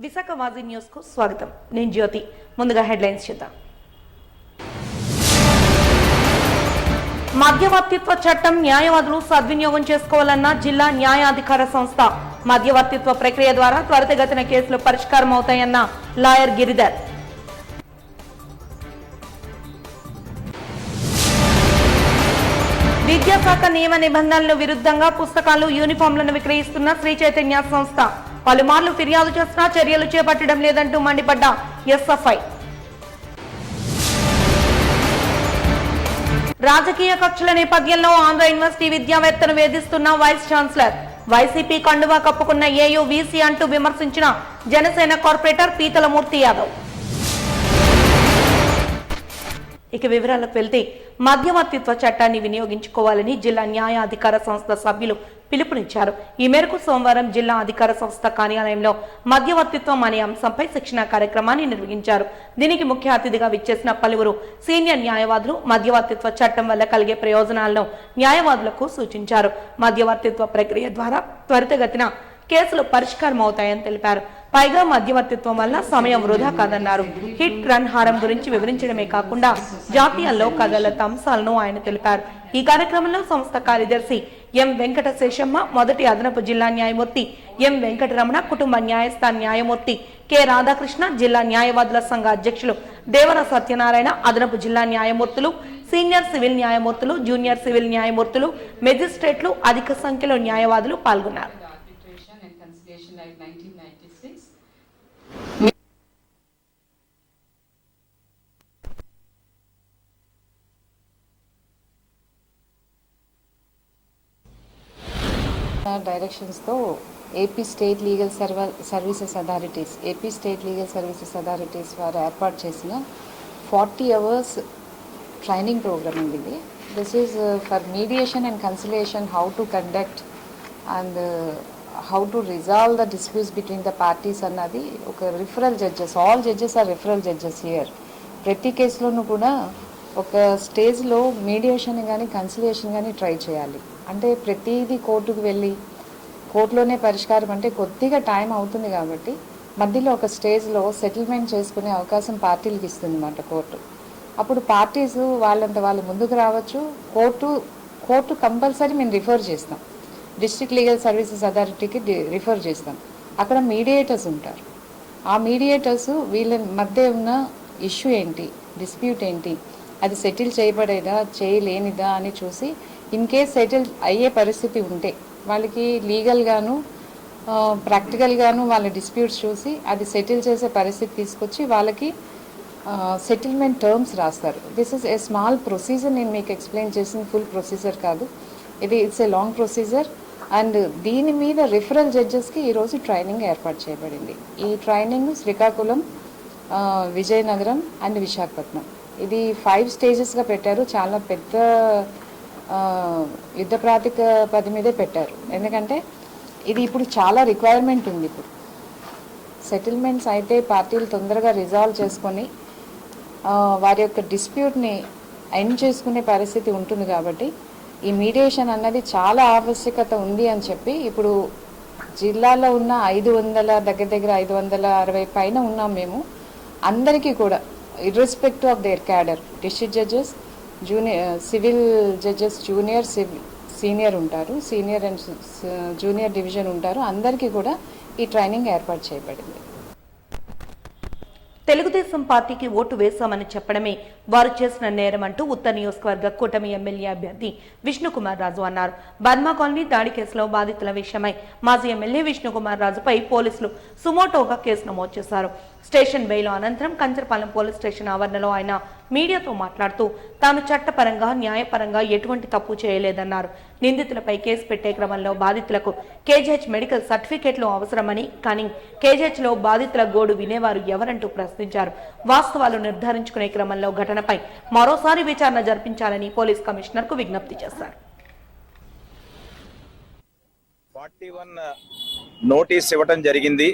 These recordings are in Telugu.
విశాఖ వాజీ న్యూస్ కు స్వాగతం. నేను జ్యోతి. ముందుగా హెడ్లైన్స్ చూద్దాం. మధ్యవర్తిత్వ చట్టం న్యాయవాదులు సద్వినియోగం చేసుకోవాలన్న జిల్లా న్యాయాధికార సంస్థ. మధ్యవర్తిత్వ ప్రక్రియ ద్వారా త్వరితగతిన కేసులు పరిష్కారం అవుతాయన్న లాయర్ గిరిధర్. విద్యాశాఖ నియమ నిబంధనలకు విరుద్ధంగా పుస్తకాలు, యూనిఫామ్లను విక్రయిస్తున్న శ్రీ చైతన్య సంస్థ. పలుమార్లు ఫిర్యాదు చేసినా చర్యలు చేపట్టడం లేదంటూ మండిపడ్డ ఎస్ఎఫ్ఐ. రాజకీయ కక్షల నేపథ్యంలో ఆంధ్ర యూనివర్సిటీ విద్యావేత్తను వేధిస్తున్న వైస్ ఛాన్సలర్. వైసీపీ కండువా కప్పుకున్న ఏయూ వీసీ అంటూ విమర్శించిన జనసేన కార్పొరేటర్ పీతలమూర్తి యాదవ్. ఇక వివరాలకు వెళ్తే, మధ్యవర్తిత్వ చట్టాన్ని వినియోగించుకోవాలని జిల్లా న్యాయాధికార సంస్థ సభ్యులు పిలుపునిచ్చారు. ఈ మేరకు సోమవారం జిల్లా అధికార సంస్థ కార్యాలయంలో మధ్యవర్తిత్వం అనే అంశంపై శిక్షణ కార్యక్రమాన్ని నిర్వహించారు. దీనికి ముఖ్య అతిథిగా విచ్చేసిన పలువురు సీనియర్ న్యాయవాదులు మధ్యవర్తిత్వ చట్టం వల్ల కలిగే ప్రయోజనాలను న్యాయవాదులకు సూచించారు. మధ్యవర్తిత్వ ప్రక్రియ ద్వారా త్వరితగతిన కేసులు పరిష్కారం అవుతాయని తెలిపారు. పైగా మధ్యవర్తిత్వం వల్ల సమయం వృధా కాదన్నారు. హిట్ రన్ హారం గురించి వివరించడమే కాకుండా జాతీయ లోక్ అదాలత్ అంశాలను ఆయన తెలిపారు. ఈ కార్యక్రమంలో సంస్థ కార్యదర్శి ఎం వెంకటశేషమ్మ, మొదటి అదనపు జిల్లా న్యాయమూర్తి ఎం వెంకటరమణ, కుటుంబ న్యాయస్థాన న్యాయమూర్తి కె రాధాకృష్ణ, జిల్లా న్యాయవాదుల సంఘ అధ్యక్షులు దేవర సత్యనారాయణ, అదనపు జిల్లా న్యాయమూర్తులు, సీనియర్ సివిల్ న్యాయమూర్తులు, జూనియర్ సివిల్ న్యాయమూర్తులు, మెజిస్ట్రేట్లు, అధిక సంఖ్యలో న్యాయవాదులు పాల్గొన్నారు. డైరెక్షన్స్ తో AP state legal services authorities వారు ఏర్పాటు చేసిన 40 hours ట్రైనింగ్ ప్రోగ్రామ్ అండి ఇది. This is for mediation and conciliation, how to conduct and how to resolve the disputes between the parties అన్నది. ఒక referral judges, all judges are referral judges here. ప్రతి కేసులోనూ కూడా ఒక స్టేజ్లో మీడియేషన్ కానీ కన్సిలియేషన్ కానీ ట్రై చేయాలి. అంటే ప్రతిదీ కోర్టుకు వెళ్ళి కోర్టులోనే పరిష్కారం అంటే కొద్దిగా టైం అవుతుంది కాబట్టి మధ్యలో ఒక స్టేజ్లో సెటిల్మెంట్ చేసుకునే అవకాశం పార్టీలకు ఇస్తుంది అన్నమాట కోర్టు. అప్పుడు పార్టీస్ వాళ్ళంత వాళ్ళు ముందుకు రావచ్చు. కోర్టు కంపల్సరీ మేము రిఫర్ చేస్తాం, డిస్ట్రిక్ట్ లీగల్ సర్వీసెస్ అథారిటీకి రిఫర్ చేస్తాం. అక్కడ మీడియేటర్స్ ఉంటారు. ఆ మీడియేటర్స్ వీళ్ళ మధ్య ఉన్న ఇష్యూ ఏంటి, డిస్ప్యూట్ ఏంటి, అది సెటిల్ చేయబడేదా చేయలేనిదా అని చూసి ఇన్ కేస్ సెటిల్ అయ్యే పరిస్థితి ఉంటే వాళ్ళకి లీగల్గాను ప్రాక్టికల్గాను వాళ్ళ డిస్ప్యూట్స్ చూసి అది సెటిల్ చేసే పరిస్థితి తీసుకొచ్చి వాళ్ళకి సెటిల్మెంట్ టర్మ్స్ రాస్తారు. This is a small procedure. నేను మీకు ఎక్స్ప్లెయిన్ చేసిన ఫుల్ ప్రొసీజర్ కాదు ఇది. It's a long procedure. And దీని మీద రిఫరల్ జడ్జెస్కి ఈరోజు ట్రైనింగ్ ఏర్పాటు చేయబడింది. ఈ ట్రైనింగ్ శ్రీకాకుళం, విజయనగరం అండ్ విశాఖపట్నం, ఇది 5 స్టేజెస్గా పెట్టారు. చాలా పెద్ద యుద్ధ ప్రాతిపదిక మీదే పెట్టారు. ఎందుకంటే ఇది ఇప్పుడు చాలా రిక్వైర్మెంట్ ఉంది. ఇప్పుడు సెటిల్మెంట్స్ అయితే పార్టీలు తొందరగా రిజాల్వ్ చేసుకొని వారి యొక్క డిస్ప్యూట్ని ఎండ్ చేసుకునే పరిస్థితి ఉంటుంది. కాబట్టి ఈ మీడియేషన్ అన్నది చాలా ఆవశ్యకత ఉంది అని చెప్పి ఇప్పుడు జిల్లాలో ఉన్న 500 దగ్గర 560 పైన ఉన్నాం మేము. అందరికీ కూడా irrespective of their cadre, district judges, civil judges, junior senior ఉంటారు, సీనియర్ అండ్ జూనియర్ డివిజన్ ఉంటారు. అందరికీ కూడా ఈ ట్రైనింగ్ ఏర్పాటు చేయబడింది. తెలుగుదేశం పార్టీకి ఓటు వేశామని చెప్పడమే వారు చేసిన నేరం అంటూ ఉత్తర నియోజకవర్గ కూటమి ఎమ్మెల్యే అభ్యర్థి విష్ణుకుమార్ రాజు అన్నారు. బర్మా కాలనీ దాడి కేసులో బాధితుల విషయమై మాజీ ఎమ్మెల్యే విష్ణుకుమార్ రాజుపై పోలీసులు సుమోటోగా కేసు నమోదు చేశారు. స్టేషన్ బెయిల్ అనంతరం కంచరపాలెం పోలీస్ స్టేషన్ ఆవరణలో ఆయన మీడియాతో మాట్లాడుతూ తాను చట్టపరంగా న్యాయపరంగా ఎటువంటి తప్పు చేయలేదన్నారు. నిందితులపై కేసు పెట్టే క్రమంలో బాధితులకు కేజీహెచ్ మెడికల్ సర్టిఫికేట్లు అవసరమని, కానీ కేజీహెచ్లో బాధితుల గోడు వినేవారు ఎవరంటూ ప్రశ్నించారు. వాస్తవాలు నిర్ధారించుకునే క్రమంలో ఘటనపై మరోసారి విచారణ జరిపించాలని పోలీస్ కమిషనర్ కు విజ్ఞప్తి చేశారు. 41 నోటీస్ ఇవ్వడం జరిగింది.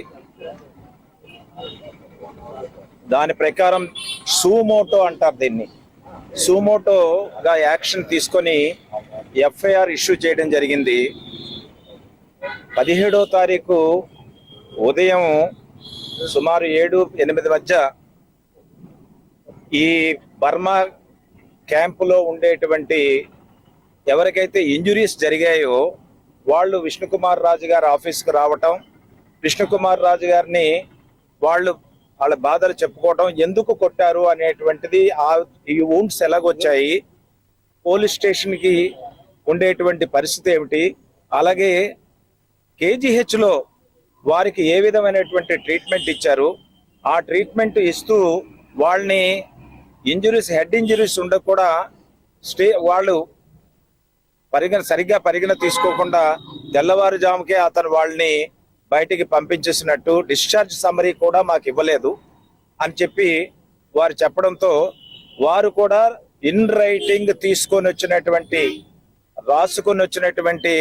దాని ప్రకారం సుమోటో అంటారు దీన్ని, సుమోటోగా యాక్షన్ తీసుకొని ఎఫ్ఐఆర్ ఇష్యూ చేయడం జరిగింది. 17వ తారీఖు ఉదయం సుమారు 7-8 మధ్య ఈ బర్మా క్యాంపులో ఉండేటువంటి ఎవరికైతే ఇంజురీస్ జరిగాయో వాళ్ళు విష్ణుకుమార్ రాజు గారి ఆఫీస్కి రావటం, విష్ణుకుమార్ రాజు గారిని వాళ్ళ బాధలు చెప్పుకోవటం, ఎందుకు కొట్టారు అనేటువంటిది, ఈ వూండ్స్ ఎలాగొచ్చాయి, పోలీస్ స్టేషన్కి ఉండేటువంటి పరిస్థితి ఏమిటి, అలాగే కేజీహెచ్లో వారికి ఏ విధమైనటువంటి ట్రీట్మెంట్ ఇచ్చారు, ఆ ట్రీట్మెంట్ ఇస్తూ వాళ్ళని హెడ్ ఇంజురీస్ ఉండకుండా వాళ్ళు సరిగ్గా పరిగణ తీసుకోకుండా తెల్లవారుజాముకే అతను వాళ్ళని బయటికి పంపించేసినట్టు, డిశ్చార్జ్ సమ్మరీ కూడా మాకు ఇవ్వలేదు అని చెప్పి వారు చెప్పడంతో వారు కూడా ఇన్ రైటింగ్ రాసుకొని వచ్చినటువంటి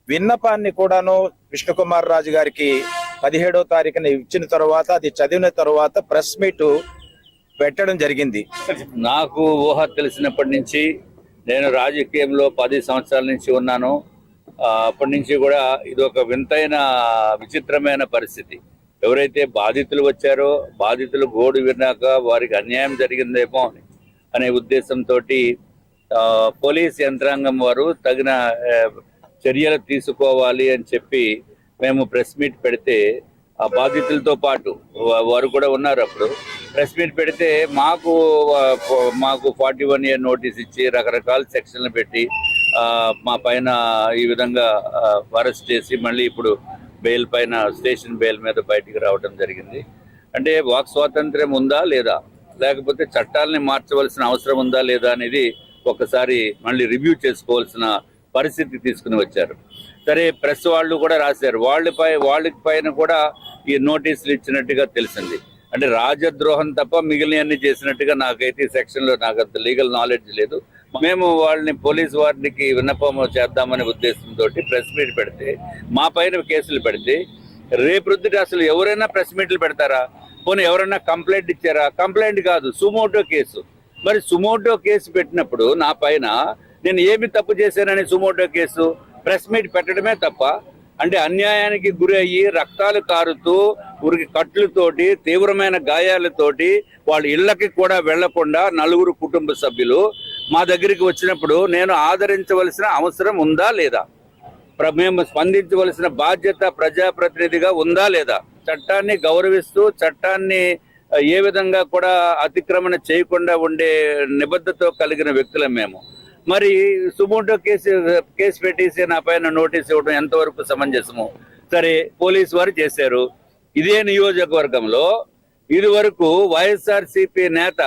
విన్నపాన్ని కూడాను విష్ణుకుమార్ రాజు గారికి 17వ తారీఖున ఇచ్చిన తర్వాత, అది చదివిన తర్వాత ప్రెస్ మీట్ పెట్టడం జరిగింది. నాకు ఊహ తెలిసినప్పటి నుంచి నేను రాజకీయంలో 10 సంవత్సరాల నుంచి ఉన్నాను. అప్పటి నుంచి కూడా ఇది ఒక వింతైన విచిత్రమైన పరిస్థితి. ఎవరైతే బాధితులు వచ్చారో బాధితులు గోడు విన్నాక వారికి అన్యాయం జరిగిందేమో అనే ఉద్దేశంతో పోలీస్ యంత్రాంగం వారు తగిన చర్యలు తీసుకోవాలి అని చెప్పి మేము ప్రెస్ మీట్ పెడితే, ఆ బాధితులతో పాటు వారు కూడా ఉన్నారు. అప్పుడు ప్రెస్ మీట్ పెడితే మాకు 41 year నోటీస్ ఇచ్చి రకరకాల సెక్షన్లు పెట్టి మా పైన ఈ విధంగా అరెస్ట్ చేసి మళ్ళీ ఇప్పుడు బెయిల్ పైన స్టేషన్ బెయిల్ మీద బయటికి రావడం జరిగింది. అంటే వాక్ స్వాతంత్ర్యం ఉందా లేదా, లేకపోతే చట్టాలని మార్చవలసిన అవసరం ఉందా లేదా అనేది ఒకసారి మళ్ళీ రివ్యూ చేసుకోవాల్సిన పరిస్థితి తీసుకుని వచ్చారు. సరే, ప్రెస్ వాళ్ళు కూడా రాశారు, వాళ్ళకి పైన కూడా ఈ నోటీసులు ఇచ్చినట్టుగా తెలిసింది. అంటే రాజద్రోహం తప్ప మిగిలినవన్నీ చేసినట్టుగా నాకైతే ఈ సెక్షన్లో నాకు అంత లీగల్ నాలెడ్జ్ లేదు. మేము పోలీసు వారికి విన్నపం చేద్దామనే ఉద్దేశంతో ప్రెస్ మీట్ పెడితే, మా పైన కేసులు పెడితే, రేపొద్దుట అసలు ఎవరైనా ప్రెస్ మీట్లు పెడతారా? పోనీ ఎవరైనా కంప్లైంట్ ఇచ్చారా? కంప్లైంట్ కాదు, సుమోటో కేసు. మరి సుమోటో కేసు పెట్టినప్పుడు నా పైన నేను ఏమి తప్పు చేశానని సుమోటో కేసు ప్రెస్ మీట్ పెట్టడమే తప్ప? అంటే అన్యాయానికి గురి అయ్యి రక్తాలు కారుతూ ఉరికి కట్లతోటి తీవ్రమైన గాయాలతోటి వాళ్ళ ఇళ్లకి కూడా వెళ్లకుండా 4 కుటుంబ సభ్యులు మా దగ్గరికి వచ్చినప్పుడు నేను ఆదరించవలసిన అవసరం ఉందా లేదా? మేము స్పందించవలసిన బాధ్యత ప్రజాప్రతినిధిగా ఉందా లేదా? చట్టాన్ని గౌరవిస్తూ చట్టాన్ని ఏ విధంగా కూడా అతిక్రమణ చేయకుండా ఉండే నిబద్ధతో కలిగిన వ్యక్తులం మేము. మరి సుమోటో కేసు పెట్టేసి నా పైన నోటీస్ ఇవ్వడం ఎంతవరకు సమంజసము? సరే, పోలీసు వారు చేశారు. ఇదే నియోజకవర్గంలో ఇదివరకు వైఎస్ఆర్సీపీ నేత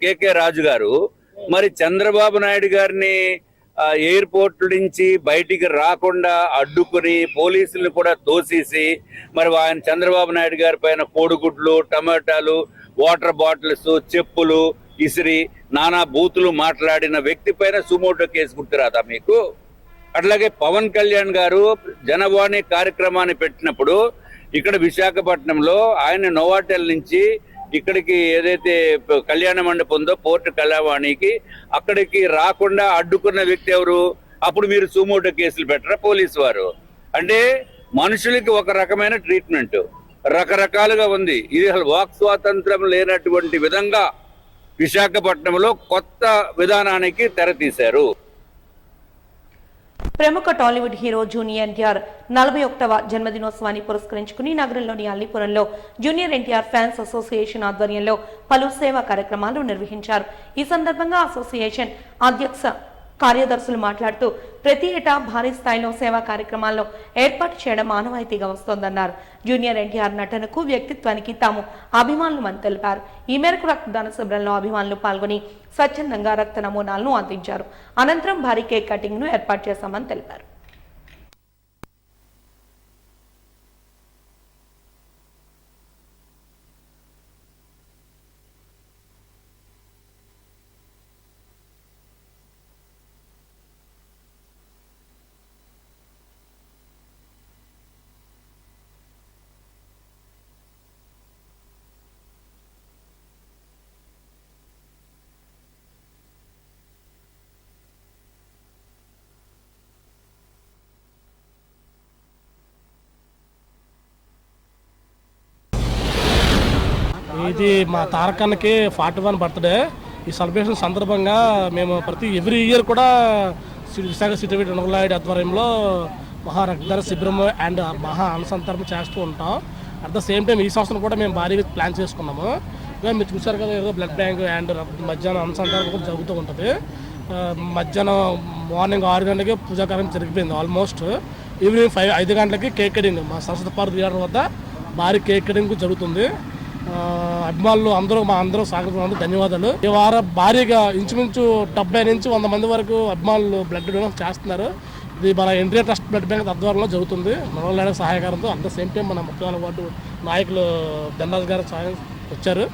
కేకే రాజు గారు మరి చంద్రబాబు నాయుడు గారిని ఎయిర్పోర్ట్ నుంచి బయటికి రాకుండా అడ్డుకుని పోలీసులను కూడా తోసేసి మరి ఆయన చంద్రబాబు నాయుడు గారి పైన కోడిగుడ్లు, టమాటాలు, వాటర్ బాటిల్స్, చెప్పులు ఇసిరి నానా బూతులు మాట్లాడిన వ్యక్తి పైన సుమోటో కేసు గుర్తురాదా మీకు? అట్లాగే పవన్ కళ్యాణ్ గారు జనవాణి కార్యక్రమాన్ని పెట్టినప్పుడు ఇక్కడ విశాఖపట్నంలో ఆయన నోవాటెల్ నుంచి ఇక్కడికి ఏదైతే కళ్యాణ మండపం ఉందో పోర్టు కళ్యావాణికి, అక్కడికి రాకుండా అడ్డుకున్న వ్యక్తి ఎవరు? అప్పుడు మీరు సుమోటో కేసులు పెట్టరా పోలీసు వారు? అంటే మనుషులకి ఒక రకమైన ట్రీట్మెంట్ రకరకాలుగా ఉంది. ఇది వాక్ స్వాతంత్రం లేనటువంటి విధంగా విశాఖపట్నంలో కొత్త విధానానికి తెరతీశారు. ప్రముఖ టాలీవుడ్ హీరో జూనియర్ ఎన్టీఆర్ 41వ జన్మదినోత్సవాన్ని పురస్కరించుకుని నగరంలోని అల్లీపురంలో జూనియర్ ఎన్టీఆర్ ఫ్యాన్స్ అసోసియేషన్ ఆధ్వర్యంలో పలు సేవా కార్యక్రమాలు నిర్వహించారు. ఈ సందర్భంగా అసోసియేషన్ అధ్యక్ష కార్యదర్శులు మాట్లాడుతూ ప్రతి ఏటా భారీ స్థాయిలో సేవా కార్యక్రమాల్లో ఏర్పాటు చేయడం ఆనవాయితీగా వస్తోందన్నారు. జూనియర్ ఎన్టీఆర్ నటనకు, వ్యక్తిత్వానికి తాము అభిమానులమని తెలిపారు. ఈ మేరకు రక్తదాన శిబిరంలో అభిమానులు పాల్గొని స్వచ్ఛందంగా రక్త నమూనాలను అందించారు. అనంతరం భారీ కేక్ కటింగ్ ను ఏర్పాటు చేశామని తెలిపారు. ఇది మా తారకన్నకి 41 బర్త్డే. ఈ సెలబ్రేషన్ సందర్భంగా మేము ఎవ్రీ ఇయర్ కూడా విశాఖ సిటీ రంగులాయుడు ఆధ్వర్యంలో మహా రక్తదాన శిబిరం అండ్ మహా అనుసంతరం చేస్తూ ఉంటాం. అట్ ద సేమ్ టైం ఈ సంవత్సరం కూడా మేము భారీగా ప్లాన్ చేసుకున్నాము. మీరు చూసారు కదా, ఏదో బ్లడ్ బ్యాంక్ అండ్ మధ్యాహ్నం అనుసంధానం కూడా జరుగుతూ ఉంటుంది. మధ్యాహ్నం మార్నింగ్ 6 గంటలకి పూజా కార్యం జరిగిపోయింది. ఆల్మోస్ట్ ఈవినింగ్ 5 గంటలకి కేక్ కటింగ్ మా సరస్వతి పార్క్ థియేటర్ వద్ద భారీ కేక్ కటింగ్ జరుగుతుంది. అభిమానులు అందరూ సాగరందుకు ధన్యవాదాలు. ఈ వారం భారీగా ఇంచుమించు 70 నుంచి 100 మంది వరకు అభిమానులు బ్లడ్ డొనేట్ చేస్తున్నారు. ఇది మన ఎన్టీఆర్ ట్రస్ట్ బ్లడ్ బ్యాంక్ ఆధ్వర్యంలో జరుగుతుంది. నవలాడ సహాయకారంతో. అట్ ద సేమ్ టైం మన 34 వార్డు నాయకులు ధనరాజ్ గారు సహాయం వచ్చారు.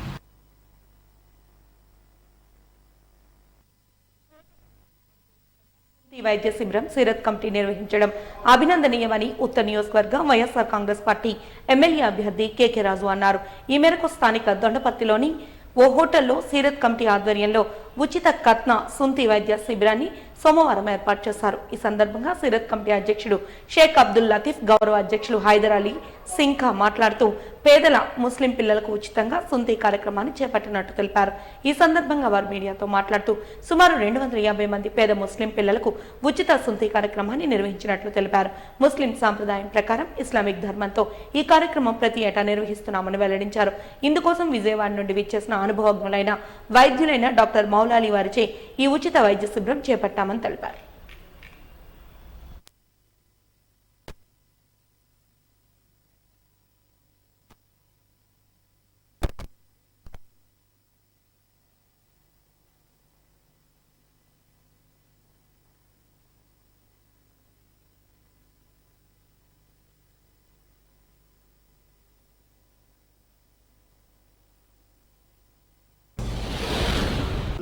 వైద్య శిబిరం సీరత్ కమిటీ నిర్వహించడం అభినందనీయమని ఉత్తర నియోజకవర్గం వైఎస్ఆర్ కాంగ్రెస్ పార్టీ ఎమ్మెల్యే అభ్యర్థి కేకే రాజు అన్నారు. ఈ మేరకు స్థానిక దొండపర్తిలోని ఓ హోటల్లో సీరత్ కమిటీ ఆధ్వర్యంలో ఉచిత కత్న సుంతి వైద్య శిబిరాన్ని సోమవారం ఏర్పాటు చేశారు. ఈ సందర్భంగా సీరత్ కమిటీ అధ్యక్షుడు షేక్ అబ్దుల్ లతీఫ్, గౌరవ అధ్యక్షులు హైదర్ అలీ సింఖా మాట్లాడుతూ పేదల ముస్లిం పిల్లలకు ఉచితంగా సుంతి కార్యక్రమాన్ని చేపట్టినట్టు తెలిపారు. ఈ సందర్భంగా వారు మీడియాతో మాట్లాడుతూ సుమారు 250 మంది పేద ముస్లిం పిల్లలకు ఉచిత సుంతి కార్యక్రమాన్ని నిర్వహించినట్లు తెలిపారు. ముస్లిం సాంప్రదాయం ప్రకారం ఇస్లామిక్ ధర్మంతో ఈ కార్యక్రమం ప్రతి ఏటా నిర్వహిస్తున్నామని వెల్లడించారు. ఇందుకోసం విజయవాడ నుండి విచ్చేసిన అనుభవజ్ఞులైన వైద్యులైన డాక్టర్ మౌలాలి వారిచే ఈ ఉచిత వైద్య శిబిరం చేపట్టామని తెలిపారు.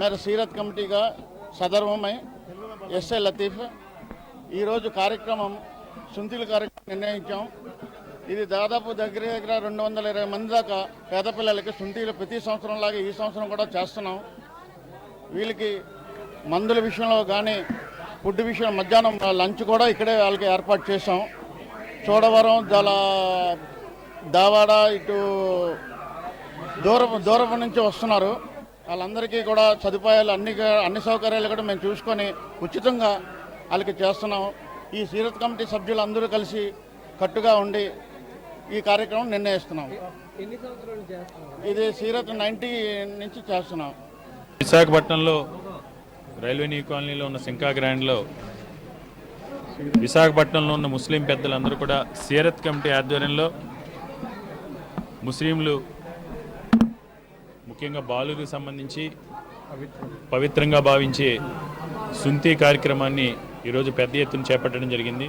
मेरे सीरत कमेटी का सदर हूँ मैं ఎస్ఏ లతీఫ్. ఈరోజు కార్యక్రమం సుంతిల కార్యక్రమం నిర్ణయించాం. ఇది దాదాపు దగ్గర 220 మంది దాకా పేద పిల్లలకి సుంతీలు ప్రతి సంవత్సరం లాగా ఈ సంవత్సరం కూడా చేస్తున్నాం. వీళ్ళకి మందుల విషయంలో కానీ ఫుడ్ విషయం మధ్యాహ్నం లంచ్ కూడా ఇక్కడే వాళ్ళకి ఏర్పాటు చేసాం. చోడవరం దావాడ ఇటు దూరం నుంచి వస్తున్నారు. వాళ్ళందరికీ కూడా సదుపాయాలు అన్ని సౌకర్యాలు కూడా మేము చూసుకొని ఉచితంగా వాళ్ళకి చేస్తున్నాం. ఈ సీరత్ కమిటీ సభ్యులు అందరూ కలిసి కట్టుగా ఉండి ఈ కార్యక్రమం నిర్ణయిస్తున్నాం. ఇది సీరత్ 90 నుంచి చేస్తున్నాం. విశాఖపట్నంలో రైల్వే న్యూ కాలనీలో ఉన్న సింకా గ్రాండ్లో విశాఖపట్నంలో ఉన్న ముస్లిం పెద్దలందరూ కూడా సీరత్ కమిటీ ఆధ్వర్యంలో ముస్లింలు ముఖ్యంగా బాలులకు సంబంధించి పవిత్రంగా భావించే సుంతి కార్యక్రమాన్ని ఈరోజు పెద్ద ఎత్తున చేపట్టడం జరిగింది.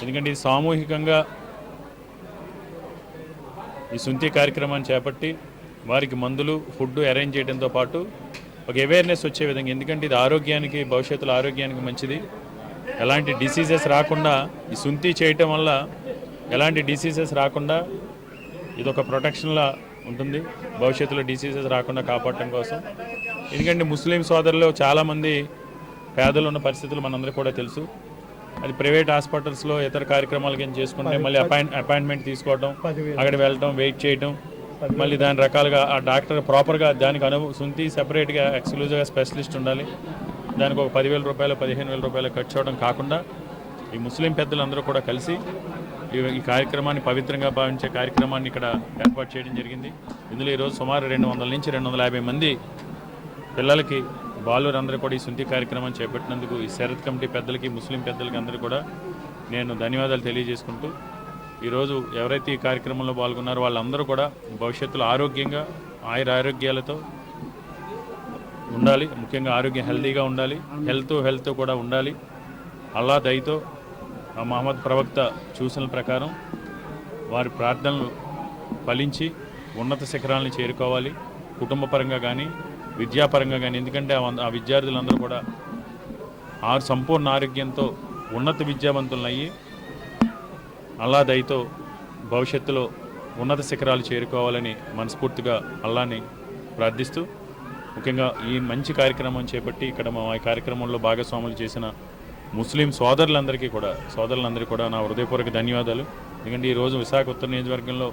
ఎందుకంటే ఇది సామూహికంగా ఈ సుంతి కార్యక్రమాన్ని చేపట్టి వారికి మందులు ఫుడ్ అరేంజ్ చేయడంతో పాటు ఒక అవేర్నెస్ వచ్చే విధంగా, ఎందుకంటే ఇది ఆరోగ్యానికి భవిష్యత్తులో ఆరోగ్యానికి మంచిది. ఎలాంటి డిసీజెస్ రాకుండా ఈ సుంతి చేయటం వల్ల ఎలాంటి డిసీజెస్ రాకుండా ఇది ఒక ప్రొటెక్షన్లా ఉంటుంది. భవిష్యత్తులో డిసీజెస్ రాకుండా కాపాడటం కోసం. ఎందుకంటే ముస్లిం సోదరులు చాలామంది పేదలు ఉన్న పరిస్థితులు మనందరికీ కూడా తెలుసు. అది ప్రైవేట్ హాస్పిటల్స్లో ఇతర కార్యక్రమాలకి ఏం చేసుకుంటే మళ్ళీ అపాయింట్మెంట్ తీసుకోవడం, అక్కడ వెళ్ళటం, వెయిట్ చేయటం, మళ్ళీ దాని రకాలుగా ఆ డాక్టర్ ప్రాపర్గా దానికి సుంతి సెపరేట్గా ఎక్స్క్లూజివ్గా స్పెషలిస్ట్ ఉండాలి. దానికి ఒక 10,000 రూపాయలు 15,000 రూపాయలు ఖర్చు అవడం కాకుండా ఈ ముస్లిం పెద్దలందరూ కూడా కలిసి ఈ కార్యక్రమాన్ని పవిత్రంగా భావించే కార్యక్రమాన్ని ఇక్కడ ఏర్పాటు చేయడం జరిగింది. ఇందులో ఈరోజు సుమారు 200 నుంచి 250 మంది పిల్లలకి బాలురందరూ కూడా ఈ సుంతి కార్యక్రమాన్ని చేపట్టినందుకు ఈ సీరత్ కమిటీ పెద్దలకి ముస్లిం పెద్దలకి అందరూ కూడా నేను ధన్యవాదాలు తెలియజేసుకుంటూ, ఈరోజు ఎవరైతే ఈ కార్యక్రమంలో పాల్గొన్నారో వాళ్ళందరూ కూడా భవిష్యత్తులో ఆరోగ్యంగా ఆరోగ్యాలతో ఉండాలి. ముఖ్యంగా హెల్తీగా ఉండాలి. హెల్త్ కూడా ఉండాలి. అల్లా దయతో మహమ్మద్ ప్రవక్త సూచనల ప్రకారం వారి ప్రార్థనలు ఫలించి ఉన్నత శిఖరాలను చేరుకోవాలి. కుటుంబ పరంగా కానీ విద్యాపరంగా కానీ. ఎందుకంటే ఆ విద్యార్థులందరూ కూడా సంపూర్ణ ఆరోగ్యంతో ఉన్నత విద్యావంతులయ్యి అల్లా దయతో భవిష్యత్తులో ఉన్నత శిఖరాలు చేరుకోవాలని మనస్ఫూర్తిగా అల్లాని ప్రార్థిస్తూ, ముఖ్యంగా ఈ మంచి కార్యక్రమం చేపట్టి ఇక్కడ మా ఈ కార్యక్రమంలో భాగస్వాములు చేసిన ముస్లిం సోదరులందరికీ కూడా నా హృదయపూర్వక ధన్యవాదాలు. ఎందుకంటే ఈరోజు విశాఖ ఉత్తర నియోజకవర్గంలో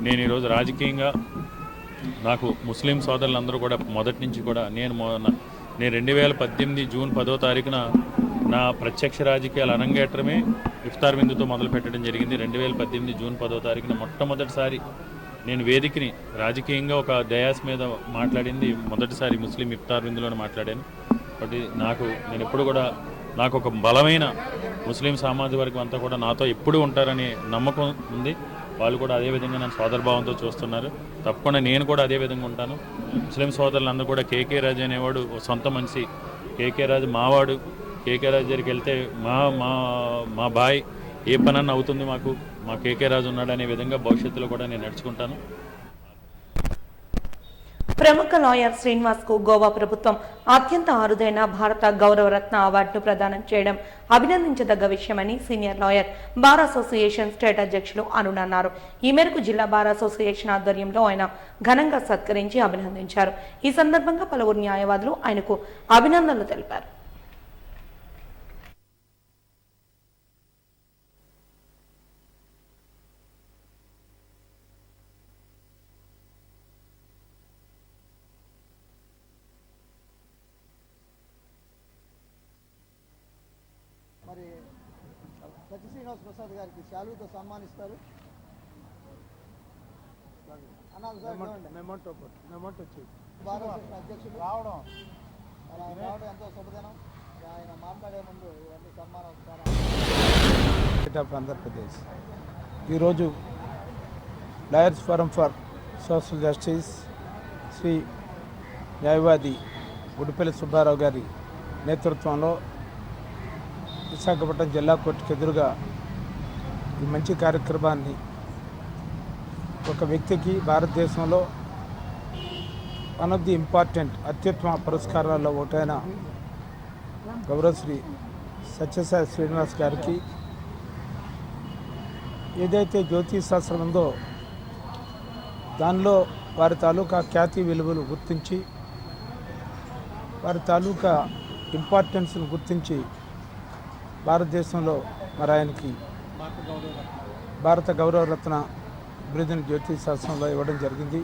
నేను ఈరోజు రాజకీయంగా నాకు ముస్లిం సోదరులందరూ కూడా మొదటి నుంచి కూడా నేను 2018 జూన్ 10వ తారీఖున నా ప్రత్యక్ష రాజకీయాల అరంగేట్రమే ఇఫ్తార్ విందుతో మొదలు పెట్టడం జరిగింది. 2018 జూన్ 10వ తారీఖున మొట్టమొదటిసారి నేను వేదికని రాజకీయంగా ఒక డయాస్ మీద మాట్లాడింది మొదటిసారి ముస్లిం ఇఫ్తార్ విందులోనే మాట్లాడాను. కాబట్టి నేను ఎప్పుడు కూడా నాకు ఒక బలమైన ముస్లిం సామాజిక వర్గం అంతా కూడా నాతో ఎప్పుడు ఉంటారనే నమ్మకం ఉంది. వాళ్ళు కూడా అదేవిధంగా నన్ను సోదరభావంతో చూస్తున్నారు. తప్పకుండా నేను కూడా అదే విధంగా ఉంటాను. ముస్లిం సోదరులందరూ కూడా కేకే రాజు అనేవాడు సొంత మనిషి, కేకే రాజు మావాడు, కేకే రాజు దగ్గరికి వెళ్తే మా బాయ్ ఏ పనన్నా అవుతుంది, మా కేకే రాజు ఉన్నాడు అనే విధంగా భవిష్యత్తులో కూడా నేను నడుచుకుంటాను. ప్రముఖ లాయర్ శ్రీనివాస్ కు గోవా ప్రభుత్వం అత్యంత అరుదైన భారత గౌరవరత్న అవార్డును ప్రదానం చేయడం అభినందించదగ్గ విషయమని senior lawyer bar association state అధ్యక్షులు అరుణ్ అన్నారు. ఈ మేరకు జిల్లా బార్ అసోసియేషన్ ఆధ్వర్యంలో ఆయన ఘనంగా సత్కరించి అభినందించారు. ఈ సందర్భంగా పలువురు న్యాయవాదులు ఆయనకు అభినందనలు తెలిపారు. మరి సత్య శ్రీనివాస్ ప్రసాద్ గారికి శాలుతో సన్మానిస్తారు. అధ్యక్షులు రావడం ఎంతో శుభదినం. ఆయన మాట్లాడే ముందు ఇవన్నీ సన్మానం ఆఫ్ ఆంధ్రప్రదేశ్ ఈరోజు lawyers forum for social justice Shri న్యాయవాది గుడిపల్లి సుబ్బారావు గారి నేతృత్వంలో విశాఖపట్నం జిల్లా కోర్టుకు ఎదురుగా ఈ మంచి కార్యక్రమాన్ని ఒక వ్యక్తికి భారతదేశంలో వన్ ఆఫ్ ది ఇంపార్టెంట్ అత్యుత్తమ పురస్కారాల్లో ఒకటైన గౌరవశ్రీ సత్యసాయి శ్రీనివాస్ గారికి ఏదైతే జ్యోతిశాస్త్రం ఉందో దానిలో వారి తాలూకా ఖ్యాతి విలువలు గుర్తించి వారి తాలూకా ఇంపార్టెన్స్ను గుర్తించి భారతదేశంలో మరి ఆయనకి భారత గౌరవరత్న బిరుదుని జ్యోతిశాస్త్రంలో ఇవ్వడం జరిగింది.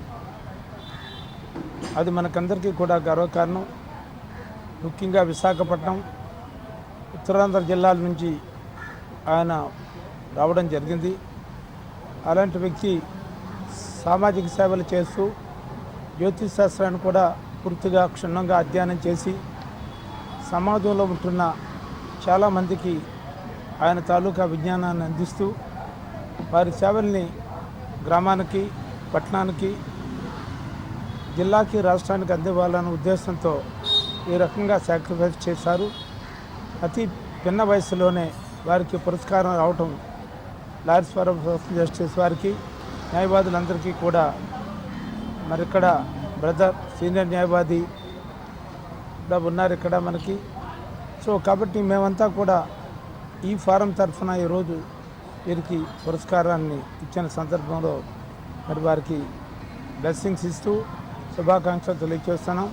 అది మనకందరికీ కూడా గర్వకారణం. ముఖ్యంగా విశాఖపట్నం, ఉత్తరాంధ్ర జిల్లాల నుంచి ఆయన రావడం జరిగింది. అలాంటి వ్యక్తి సామాజిక సేవలు చేస్తూ జ్యోతిశాస్త్రాన్ని కూడా పూర్తిగా క్షుణ్ణంగా అధ్యయనం చేసి సమాజంలో ఉంటున్న చాలామందికి ఆయన తాలూకా విజ్ఞానాన్ని అందిస్తూ వారి సేవల్ని గ్రామానికి, పట్టణానికి, జిల్లాకి, రాష్ట్రానికి అందివ్వాలన్న ఉద్దేశంతో ఈ రకంగా సాక్రిఫైస్ చేశారు. అతి చిన్న వయసులోనే వారికి పురస్కారం రావటం లాయర్స్ ఫోరం ఆఫ్ జస్టిస్ వారికి, న్యాయవాదులందరికీ కూడా మరి ఇక్కడ బ్రదర్ సీనియర్ న్యాయవాది కూడా ఉన్నారు ఇక్కడ మనకి. సో కాబట్టి మేమంతా కూడా ఈ ఫారం తరఫున ఈరోజు వీరికి పురస్కారాన్ని ఇచ్చిన సందర్భంలో మరి వారికి బ్లెస్సింగ్స్ ఇస్తూ శుభాకాంక్షలు తెలియజేస్తున్నాం.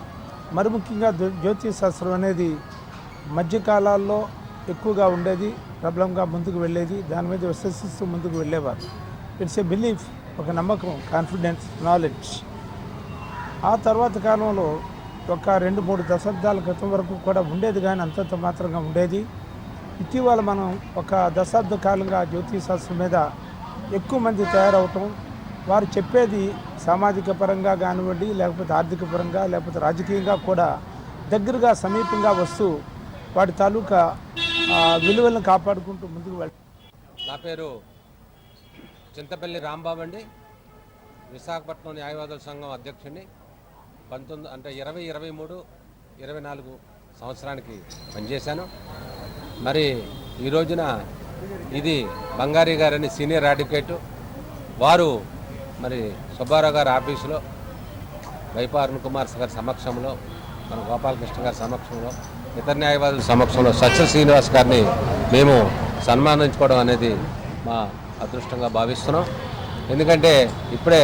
మరి ముఖ్యంగా జ్యోతిశాస్త్రం అనేది మధ్యకాలాల్లో ఎక్కువగా ఉండేది, ప్రబలంగా ముందుకు వెళ్ళేది, దాని మీద విశ్వసిస్తూ ముందుకు వెళ్ళేవారు. ఇట్స్ ఏ బిలీఫ్, ఒక నమ్మకం, కాన్ఫిడెన్స్, నాలెడ్జ్. ఆ తర్వాత కాలంలో ఒక 2-3 దశాబ్దాల క్రితం వరకు కూడా ఉండేది, కానీ అంతంత మాత్రంగా ఉండేది. ఇటీవల మనం ఒక దశాబ్ద కాలంగా జ్యోతిశాస్త్రం మీద ఎక్కువ మంది తయారవటం, వారు చెప్పేది సామాజిక పరంగా కానివ్వండి, లేకపోతే ఆర్థిక పరంగా, లేకపోతే రాజకీయంగా కూడా దగ్గరగా సమీపంగా వస్తూ వాటి తాలూకా విలువలను కాపాడుకుంటూ ముందుకు వెళ్తాం. నా పేరు చింతపల్లి రాంబాబు అండి, విశాఖపట్నం న్యాయవాదుల సంఘం అధ్యక్షుడిని. 2023-24 సంవత్సరానికి పనిచేశాను. మరి ఈ రోజున ఇది బంగారీ గారని సీనియర్ అడ్వకేటు, వారు మరి సుబ్బారావు గారి ఆఫీసులో వైపా అరుణ్ కుమార్ గారి సమక్షంలో, మన గోపాలకృష్ణ గారి సమక్షంలో, ఇతర న్యాయవాదుల సమక్షంలో సత్య శ్రీనివాస్ గారిని మేము సన్మానించుకోవడం అనేది మా అదృష్టంగా భావిస్తున్నాం. ఎందుకంటే ఇప్పుడే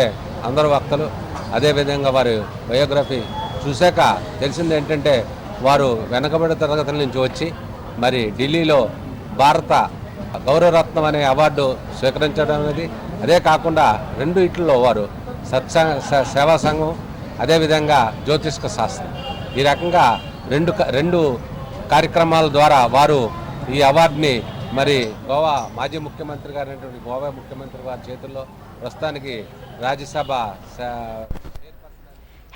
అందరు వక్తలు అదేవిధంగా వారి బయోగ్రఫీ చూశాక తెలిసింది ఏంటంటే వారు వెనకబడిన తరగతుల నుంచి వచ్చి మరి ఢిల్లీలో భారత గౌరవరత్నం అనే అవార్డు స్వీకరించడం అనేది, అదే కాకుండా 2 ఇట్లలో వారు సేవా సంఘం, అదేవిధంగా జ్యోతిష్క శాస్త్రం. ఈ రకంగా రెండు కార్యక్రమాల ద్వారా వారు ఈ అవార్డుని మరి గోవా మాజీ ముఖ్యమంత్రి గారైనటువంటి గోవా ముఖ్యమంత్రి వారి చేతుల్లో ప్రస్తుతానికి రాజ్యసభ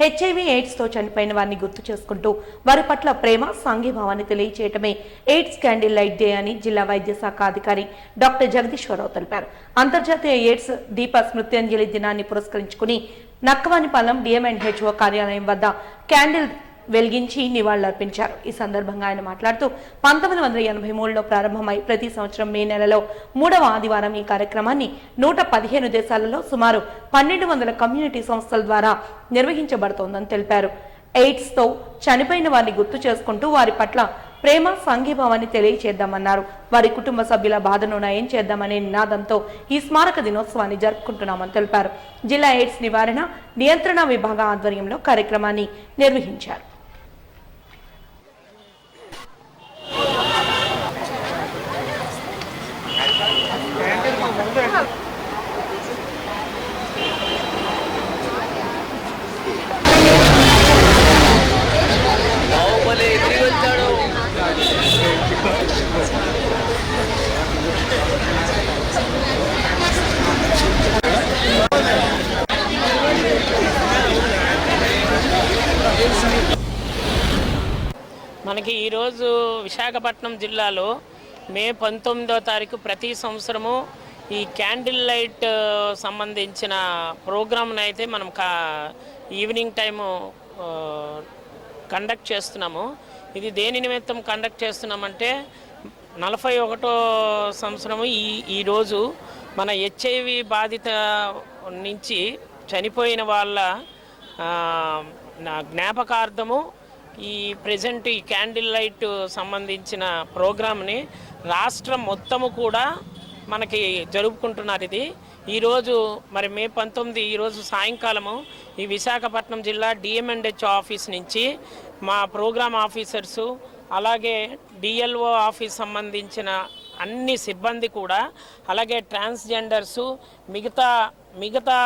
హెచ్ఐవి ఎయిడ్స్తో చనిపోయిన వారిని గుర్తు చేసుకుంటూ వారి పట్ల ప్రేమ సాంఘీభావాన్ని తెలియచేయటమే ఎయిడ్స్ క్యాండిల్ లైట్ డే అని జిల్లా వైద్య శాఖ అధికారి డాక్టర్ జగదీశ్వరరావు తెలిపారు. అంతర్జాతీయ ఎయిడ్స్ దీప స్మృత్యంజలి దినాన్ని పురస్కరించుకుని నక్కవానిపాలెం డిఎంఎండ్హెచ్ఓ కార్యాలయం వద్ద క్యాండిల్ వెలిగించి నివాళులర్పించారు. ఈ సందర్భంగా ఆయన మాట్లాడుతూ 1983లో ప్రారంభమై ప్రతి సంవత్సరం మే నెలలో 3వ ఆదివారం ఈ కార్యక్రమాన్ని 115 దేశాలలో సుమారు 1200 కమ్యూనిటీ సంస్థల ద్వారా నిర్వహించబడుతోందని తెలిపారు. ఎయిడ్స్తో చనిపోయిన వారిని గుర్తు చేసుకుంటూ వారి పట్ల ప్రేమ సంఘీభావాన్ని తెలియచేద్దామన్నారు. వారి కుటుంబ సభ్యుల బాధను నయం చేద్దామనే నినాదంతో ఈ స్మారక దినోత్సవాన్ని జరుపుకుంటున్నామని తెలిపారు. జిల్లా ఎయిడ్స్ నివారణ నియంత్రణ విభాగ ఆధ్వర్యంలో కార్యక్రమాన్ని నిర్వహించారు. మనకి ఈరోజు విశాఖపట్నం జిల్లాలో మే 19వ తారీఖు ప్రతి సంవత్సరము ఈ క్యాండిల్ లైట్ సంబంధించిన ప్రోగ్రామ్ని అయితే మనం ఈవినింగ్ టైము కండక్ట్ చేస్తున్నాము. ఇది దేని నిమిత్తం కండక్ట్ చేస్తున్నామంటే 41వ సంవత్సరము ఈరోజు మన హెచ్ఐవి బాధిత నుంచి చనిపోయిన వాళ్ళ జ్ఞాపకార్థము ఈ ప్రెజెంట్ ఈ క్యాండిల్ లైట్ సంబంధించిన ప్రోగ్రామ్ని రాష్ట్రం మొత్తము కూడా మనకి జరుపుకుంటున్నారు. ఇది ఈరోజు మరి మే 19 ఈరోజు సాయంకాలము ఈ విశాఖపట్నం జిల్లా డిఎంఎండ్హెచ్ ఆఫీస్ నుంచి మా ప్రోగ్రామ్ ఆఫీసర్సు అలాగే డిఎల్ఓ ఆఫీస్ సంబంధించిన అన్ని సిబ్బంది కూడా అలాగే ట్రాన్స్జెండర్సు మిగతా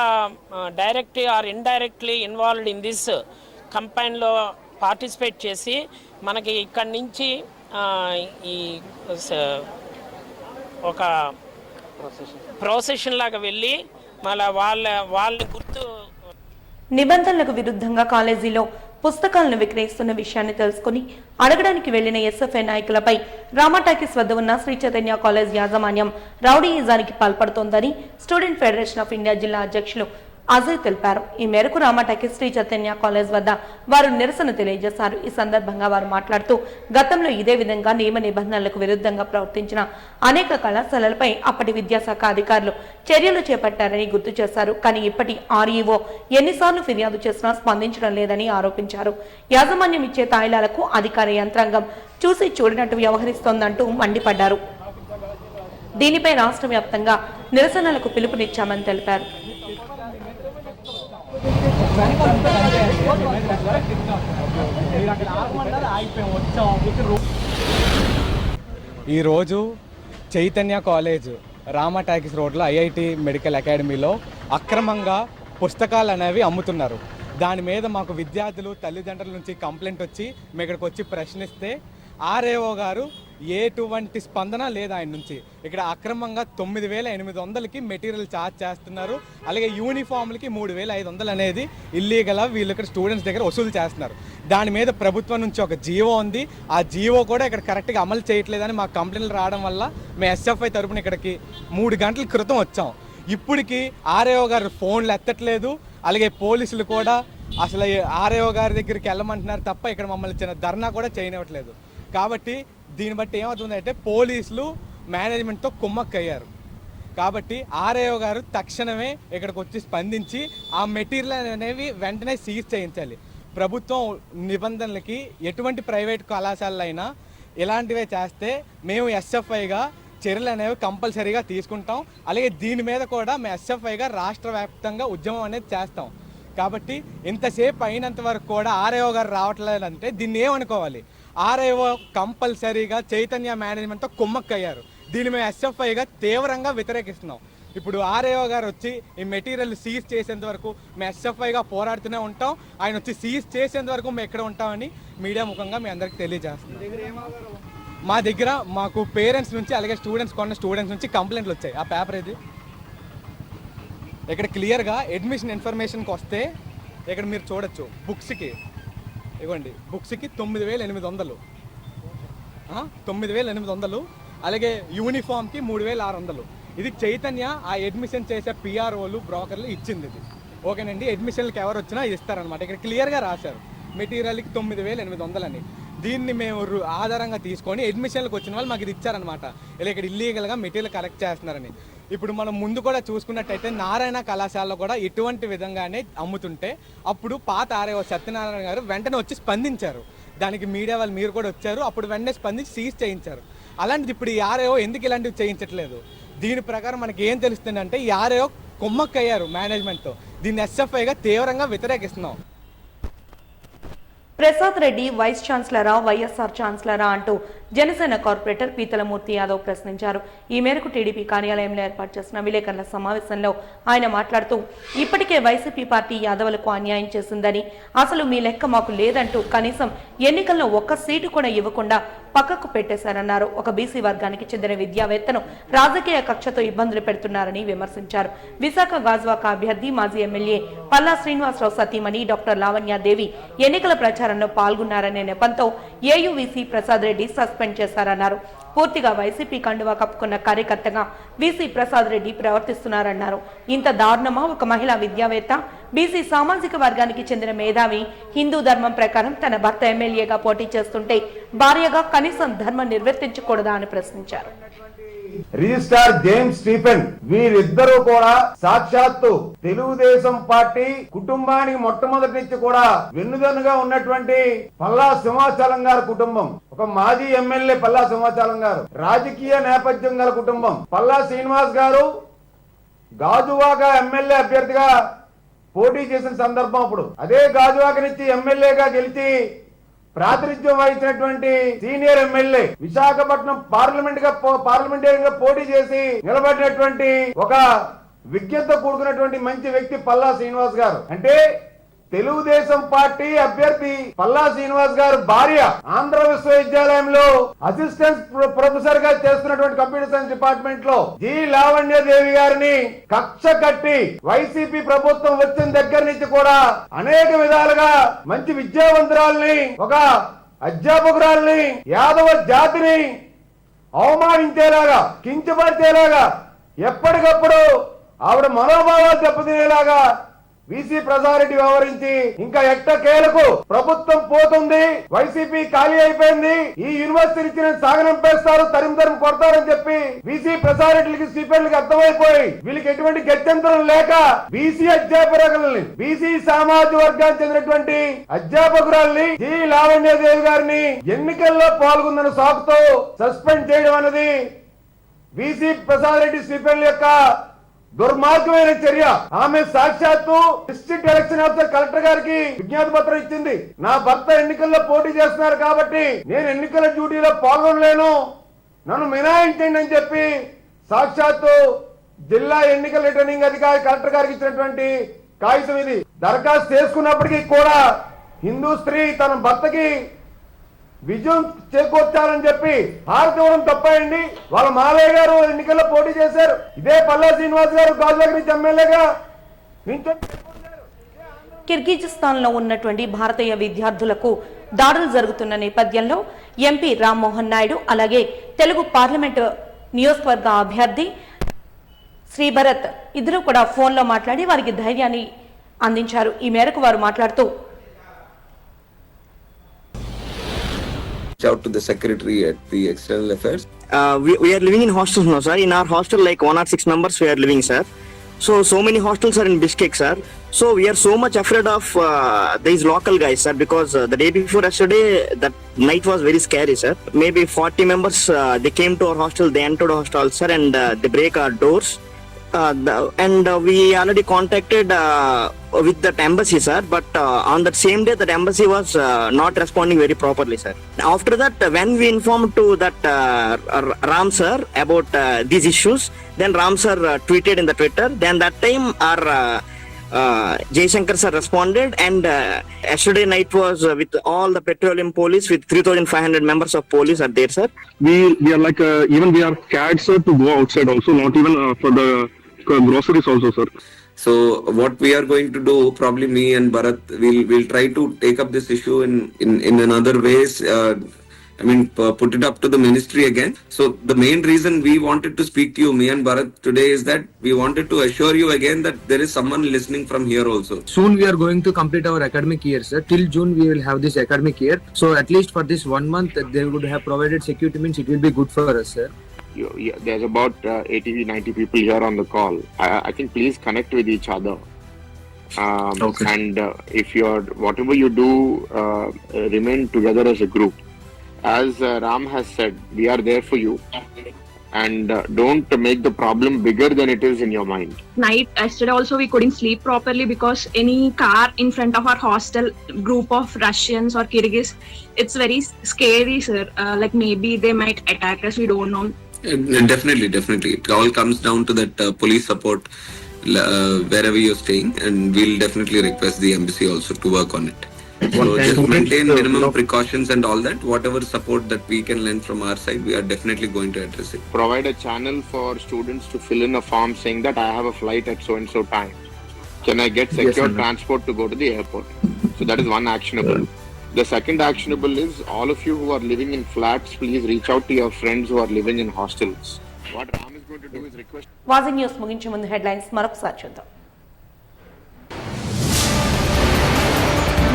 directly or indirectly involved in this కంపైన్లో పార్టిసిపేట్ చేసి మనకి ఇక్కడి నుంచి ఈ ఒక ప్రొసెషన్ లాగా వెళ్ళి మళ్ళీ వాళ్ళ గుర్తు నిబంధనలకు విరుద్ధంగా కాలేజీలో పుస్తకాలను విక్రయిస్తున్న విషయాన్ని తెలుసుకుని అడగడానికి వెళ్లిన ఎస్ఎఫ్ఐ నాయకులపై రామాటాకీస్ వద్ద ఉన్న శ్రీ చైతన్య కాలేజ్ యాజమాన్యం రౌడీయిజానికి పాల్పడుతోందని స్టూడెంట్ ఫెడరేషన్ ఆఫ్ ఇండియా జిల్లా అధ్యక్షులు అజయ్ తెలిపారు. ఈ మేరకు రామాటాకీస్ శ్రీ చైతన్య కాలేజ్ వద్ద వారు నిరసన తెలియజేశారు. ఈ సందర్భంగా వారు మాట్లాడుతూ గతంలో ఇదే విధంగా నియమ నిబంధనలకు విరుద్ధంగా ప్రవర్తించిన అనేక కళాశాలలపై అప్పటి విద్యాశాఖ అధికారులు చర్యలు చేపట్టారని గుర్తు చేశారు. కానీ ఇప్పటి ఆర్ఈఓ ఎన్నిసార్లు ఫిర్యాదు చేసినా స్పందించడం లేదని ఆరోపించారు. యాజమాన్యం ఇచ్చే తాయిలాలకు అధికార యంత్రాంగం చూసి చూడనట్టు వ్యవహరిస్తోందంటూ మండిపడ్డారు. దీనిపై రాష్ట్ర వ్యాప్తంగా నిరసనలకు పిలుపునిచ్చామని తెలిపారు. ఈరోజు చైతన్య కాలేజ్ రామాటాకీస్ రోడ్లో ఐఐటి మెడికల్ అకాడమీలో అక్రమంగా పుస్తకాలు అనేవి అమ్ముతున్నారు. దాని మీద మాకు విద్యార్థులు తల్లిదండ్రుల నుంచి కంప్లైంట్ వచ్చి మేము ఇక్కడికి వచ్చి ప్రశ్నిస్తే ఆర్ఏఓ గారు ఎటువంటి స్పందన లేదు ఆయన నుంచి. ఇక్కడ అక్రమంగా 9,800కి మెటీరియల్ ఛార్జ్ చేస్తున్నారు. అలాగే యూనిఫామ్లకి 3,500 అనేది ఇల్లీగల్ వీళ్ళు ఇక్కడ స్టూడెంట్స్ దగ్గర వసూలు చేస్తున్నారు. దాని మీద ప్రభుత్వం నుంచి ఒక జీవో ఉంది. ఆ జీవో కూడా ఇక్కడ కరెక్ట్గా అమలు చేయట్లేదని మా కంప్లైంట్లు రావడం వల్ల మేము ఎస్ఎఫ్ఐ తరపున ఇక్కడికి 3 గంటల క్రితం వచ్చాం. ఇప్పటికి ఆర్ఏఓ గారు ఫోన్లు ఎత్తట్లేదు. అలాగే పోలీసులు కూడా అసలు ఆర్ఏఓ గారి దగ్గరికి వెళ్ళమంటున్నారు తప్ప ఇక్కడ మమ్మల్ని చిన్న ధర్నా కూడా చేయనివ్వట్లేదు. కాబట్టి దీన్ని బట్టి ఏమవుతుందంటే పోలీసులు మేనేజ్మెంట్తో కుమ్మక్కయ్యారు. కాబట్టి ఆర్ఏఓ గారు తక్షణమే ఇక్కడికి వచ్చి స్పందించి ఆ మెటీరియల్ అనేవి వెంటనే సీజ్ చేయించాలి. ప్రభుత్వం నిబంధనలకి ఎటువంటి ప్రైవేట్ కళాశాలైనా ఇలాంటివే చేస్తే మేము ఎస్ఎఫ్ఐగా చర్యలు అనేవి కంపల్సరీగా తీసుకుంటాం. అలాగే దీని మీద కూడా మేము ఎస్ఎఫ్ఐగా రాష్ట్ర వ్యాప్తంగా ఉద్యమం అనేది చేస్తాం. కాబట్టి ఇంతసేపు అయినంత వరకు కూడా ఆర్ఏఓ గారు రావట్లేదంటే దీన్ని ఏమనుకోవాలి? ఆర్ఏఓ కంపల్సరీగా చైతన్య మేనేజ్మెంట్తో కుమ్మక్కయ్యారు. దీన్ని మేము ఎస్ఎఫ్ఐగా తీవ్రంగా వ్యతిరేకిస్తున్నాం. ఇప్పుడు ఆర్ఏఓ గారు వచ్చి ఈ మెటీరియల్ సీజ్ చేసేంత వరకు మేము ఎస్ఎఫ్ఐగా పోరాడుతూనే ఉంటాం. ఆయన వచ్చి సీజ్ చేసేంత వరకు మేము ఎక్కడ ఉంటామని మీడియా ముఖంగా మీ అందరికీ తెలియజేస్తున్నాం. మా దగ్గర మాకు పేరెంట్స్ నుంచి అలాగే స్టూడెంట్స్ నుంచి కంప్లైంట్లు వచ్చాయి. ఆ పేపర్ ఇది ఇక్కడ క్లియర్గా అడ్మిషన్ ఇన్ఫర్మేషన్కి వస్తే ఇక్కడ మీరు చూడొచ్చు. బుక్స్కి ఇవ్వండి, బుక్స్కి 9,800, 9,800, అలాగే యూనిఫామ్కి 3,600. ఇది చైతన్య ఆ అడ్మిషన్ చేసే పిఆర్ఓలు బ్రోకర్లు ఇచ్చింది ఇది. ఓకేనండి, అడ్మిషన్లకు ఎవరు వచ్చినా ఇస్తారనమాట. ఇక్కడ క్లియర్గా రాశారు మెటీరియల్కి 9,800 అని. దీన్ని మేము ఆధారంగా తీసుకొని అడ్మిషన్లకు వచ్చిన వాళ్ళు మాకు ఇది ఇచ్చారనమాట. ఇలా ఇక్కడ ఇల్లీగల్గా మెటీరియల్ కలెక్ట్ చేస్తున్నారని. ఇప్పుడు మనం ముందు కూడా చూసుకున్నట్టయితే నారాయణ కళాశాలలో కూడా ఇటువంటి విధంగానే అమ్ముతుంటే అప్పుడు పాత ఆర్ఏఓ సత్యనారాయణ గారు వెంటనే వచ్చి స్పందించారు. దానికి మీడియా వాళ్ళు మీరు కూడా వచ్చారు, అప్పుడు వెంటనే స్పందించి సీజ్ చేయించారు. అలాంటిది ఇప్పుడు ఈ ఆర్ఏఓ ఎందుకు ఇలాంటివి చేయించట్లేదు? దీని ప్రకారం మనకి ఏం తెలుస్తుందంటే ఈ ఆర్ఏఓ కుమ్మక్కయ్యారు మేనేజ్మెంట్తో. దీన్ని ఎస్ఎఫ్ఐగా తీవ్రంగా వ్యతిరేకిస్తున్నాం. ప్రసాద్ రెడ్డి వైస్ ఛాన్సలరా, వైఎస్ఆర్ ఛాన్సలరా అంటూ జనసేన కార్పొరేటర్ పీతలమూర్తి యాదవ్ ప్రశ్నించారు. ఈ మేరకు టీడీపీ కార్యాలయంలో ఏర్పాటు చేసిన విలేకరుల సమావేశంలో ఆయన మాట్లాడుతూ, ఇప్పటికే వైసీపీ పార్టీ యాదవులకు అన్యాయం చేసిందని, అసలు మీ లెక్క మాకు లేదంటూ కనీసం ఎన్నికల్లో ఒక్క సీటు కూడా ఇవ్వకుండా పక్కకు పెట్టేశారన్నారు. ఒక బీసీ వర్గానికి చెందిన విద్యావేత్తను రాజకీయ కక్షతో ఇబ్బందులు పెడుతున్నారని విమర్శించారు. విశాఖ గాజువాక అభ్యర్థి మాజీ ఎమ్మెల్యే పల్లా శ్రీనివాసరావు సతీమణి డాక్టర్ లావణ్యాదేవి ఎన్నికల ప్రచారంలో పాల్గొన్నారనే నెపంతో ఏయువీసీ ప్రసాద్ రెడ్డి సస్పెండ్ చేశారన్నారు. పూర్తిగా వైసీపీ కండువా కప్పుకున్న కార్యకర్తగా వీసీ ప్రసాద్ రెడ్డి ప్రవర్తిస్తున్నారన్నారు. ఇంత దారుణమా? ఒక మహిళా విద్యావేత్త, బీసీ సామాజిక వర్గానికి చెందిన మేధావి హిందూ ధర్మం ప్రకారం తన భర్త ఎమ్మెల్యేగా పోటీ చేస్తుంటే భార్యగా కనీసం ధర్మం నిర్వర్తించకూడదా అని ప్రశ్నించారు. రిజిస్ట్రార్ జేమ్స్ స్టీఫెన్ వీరిద్దరూ కూడా సాక్షాత్తు తెలుగుదేశం పార్టీ కుటుంబానికి మొట్టమొదటి నుంచి కూడా వెన్నుదన్నుగా ఉన్నటువంటి పల్లా సింహాచలం గారి కుటుంబం, ఒక మాజీ ఎమ్మెల్యే పల్లా సింహాచలం గారు, రాజకీయ నేపథ్యం గల కుటుంబం. పల్లా శ్రీనివాస్ గారు గాజువాక ఎమ్మెల్యే అభ్యర్థిగా పోటీ చేసిన సందర్భం అప్పుడు అదే గాజువాక నుంచి ఎమ్మెల్యేగా గెలిచి ప్రాతినిధ్యం వహించినటువంటి సీనియర్ ఎమ్మెల్యే, విశాఖపట్నం పార్లమెంటేరియన్ గా పోటీ చేసి నిలబడినటువంటి ఒక విజ్ఞతతో కూడుకున్నటువంటి మంచి వ్యక్తి పల్లా శ్రీనివాస్ గారు. అంటే తెలుగుదేశం పార్టీ అభ్యర్థి పల్లా శ్రీనివాస్ గారు భార్య ఆంధ్ర విశ్వవిద్యాలయంలో అసిస్టెంట్ ప్రొఫెసర్ గా చేస్తున్నటువంటి కంప్యూటర్ సైన్స్ డిపార్ట్మెంట్ లో జి లావణ్యదేవి గారిని కక్ష కట్టి వైసీపీ ప్రభుత్వం వచ్చిన దగ్గర నుంచి కూడా అనేక విధాలుగా మంచి విద్యావంతురాల్ని, ఒక అధ్యాపకురాల్ని, యాదవ జాతిని అవమానించేలాగా, కించపరిచేలాగా, ఎప్పటికప్పుడు ఆవిడ మనోభావాలు దెబ్బతినేలాగా వీసీ ప్రసాదరెడ్డి వ్యవహరించి ఇంకా ఎట్టకేలకు ప్రభుత్వం పోతుంది, వైసీపీ ఖాళీ అయిపోయింది, ఈ యూనివర్సిటీ ఇచ్చిన సాగనంపేస్తారు, తరిమి కొడతారని చెప్పి వీసీ ప్రసాదరెడ్డికి స్టీఫెన్లకి అర్థమైపోయి వీళ్ళకి ఎటువంటి గత్యంతరం లేక బీసీ అధ్యాపకులని, బీసీ సామాజిక వర్గానికి చెందినటువంటి అధ్యాపకురాల్ని జి లావణ్యదేవి గారిని ఎన్నికల్లో పాల్గొన్న సాకుతో సస్పెండ్ చేయడం అనేది వీసీ ప్రసాదరెడ్డి స్టీఫెన్ల యొక్క దుర్మార్గమైన చర్య. ఆమె సాక్షాత్తు డిస్ట్రిక్ట్ ఎలక్షన్ ఆఫీసర్ కలెక్టర్ గారికి విజ్ఞాపన పత్రం ఇచ్చింది. నా భర్త ఎన్నికల్లో పోటీ చేస్తున్నారు కాబట్టి నేను ఎన్నికల డ్యూటీలో పాల్గొనలేను, నన్ను మినహాయించండి అని చెప్పి సాక్షాత్తు జిల్లా ఎన్నికల రిటర్నింగ్ అధికారి కలెక్టర్ గారికి ఇచ్చినటువంటి కాగితం ఇది. దరఖాస్తు చేసుకున్నప్పటికీ కూడా హిందూ స్త్రీ తన భర్తకి విజయం చేకూర్చాలని చెప్పి హారతి ఇవ్వడం తప్పండి. వాళ్ళ మాలయ్య గారు ఎన్నికల్లో పోటీ చేశారు, ఇదే పల్లా శ్రీనివాస్ గారు గాజువాక నుంచి ఎమ్మెల్యేగా. కిర్గిజిస్తాన్ లో ఉన్నటువంటి భారతీయ విద్యార్థులకు దాడులు జరుగుతున్న నేపథ్యంలో ఎంపీ రామ్మోహన్ నాయుడు అలాగే తెలుగు పార్లమెంటు నియోజకవర్గ అభ్యర్థి శ్రీభరత్ ఇద్దరు కూడా ఫోన్లో మాట్లాడి వారికి ధైర్యాన్ని అందించారు. ఈ మేరకు వారు మాట్లాడుతూ, out to the secretary at the external affairs. We are living in hostels now, sir. In our hostel, like 1 or 6 members we are living, sir. So many hostels are in Bishkek, sir. So we are so much afraid of these local guys, sir, because the day before yesterday, that night was very scary, sir. Maybe 40 members, they came to our hostel, they entered our hostel, sir, and they break our doors. and we already contacted with that embassy, sir. But on that same day, that embassy was not responding very properly, sir. After that, when we informed to that Ram sir about these issues, then Ram sir tweeted in the Twitter. Then that time our Jaishankar sir responded, and yesterday night was with all the petroleum police with 3,500 members of police are there, sir. We are like even we are scared, sir, to go outside also, not even for the groceries also, sir. So what we are going to do, probably me and Bharat, we'll try to take up this issue in another ways. Put it up to the ministry again. So the main reason we wanted to speak to you, me and Bharat, today is that we wanted to assure you again that there is someone listening from here also. Soon we are going to complete our academic year, sir. Till June we will have this academic year. So at least for this 1 month, they would have provided security, means it will be good for us, sir. There's about 80-90 people here on the call. I think please connect with each other. Okay. And if you're, whatever you do, remain together as a group. As Ram has said, we are there for you. And don't make the problem bigger than it is in your mind. Night, yesterday also we couldn't sleep properly because any car in front of our hostel, group of Russians or Kyrgyz, it's very scary, sir. Like maybe they might attack us, we don't know. Definitely. It all comes down to that police support wherever you're staying, and we'll definitely request the embassy also to work on it. So just maintain minimum precautions and all that. Whatever support that we can lend from our side, we are definitely going to address it. Provide a channel for students to fill in a form saying that I have a flight at so and so time. Can I get secure transport to go to the airport? So that is one actionable. The second actionable is all of you who are living in flats, please reach out to your friends who are living in hostels. What Ram is going to do is request. వాజీ న్యూస్ ముగించే ముందు హెడ్లైన్స్ మరొకసారి చూద్దాం.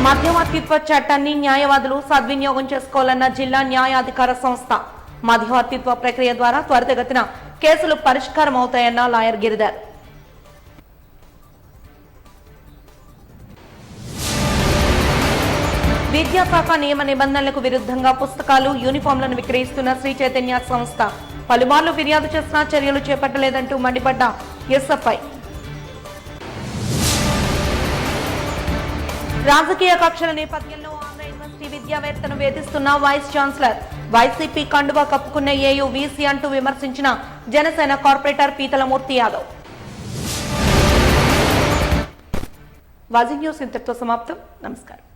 మధ్యవర్తిత్వ చట్టాన్ని న్యాయవాదులు సద్వినియోగం చేసుకోవాలన్న జిల్లా న్యాయాధికార సంస్థ. మధ్యవర్తిత్వ ప్రక్రియ ద్వారా త్వరితగతిన కేసులు పరిష్కారం అవుతాయన్న లాయర్ గిరిధర్. విద్యాశాఖ నియమ నిబంధనలకు విరుద్ధంగా పుస్తకాలు, యూనిఫామ్లను విక్రయిస్తున్న శ్రీ చైతన్య సంస్థ. పలుమార్లు ఫిర్యాదు చేసినా చర్యలు చేపట్టలేదంటూ మండిపడ్డ ఎస్ఎఫ్ఐ. రాజకీయ కక్షల నేపథ్యంలో ఆంధ్ర యూనివర్సిటీ విద్యావేత్తను వేధిస్తున్న వైస్ ఛాన్సలర్. వైసీపీ కండువా కప్పుకున్న ఏయూ వీసీ అంటూ విమర్శించిన జనసేన కార్పొరేటర్ పీతలమూర్తి యాదవ్. వాజీ న్యూస్ ఇంతటితో సమాప్తం. నమస్కారం.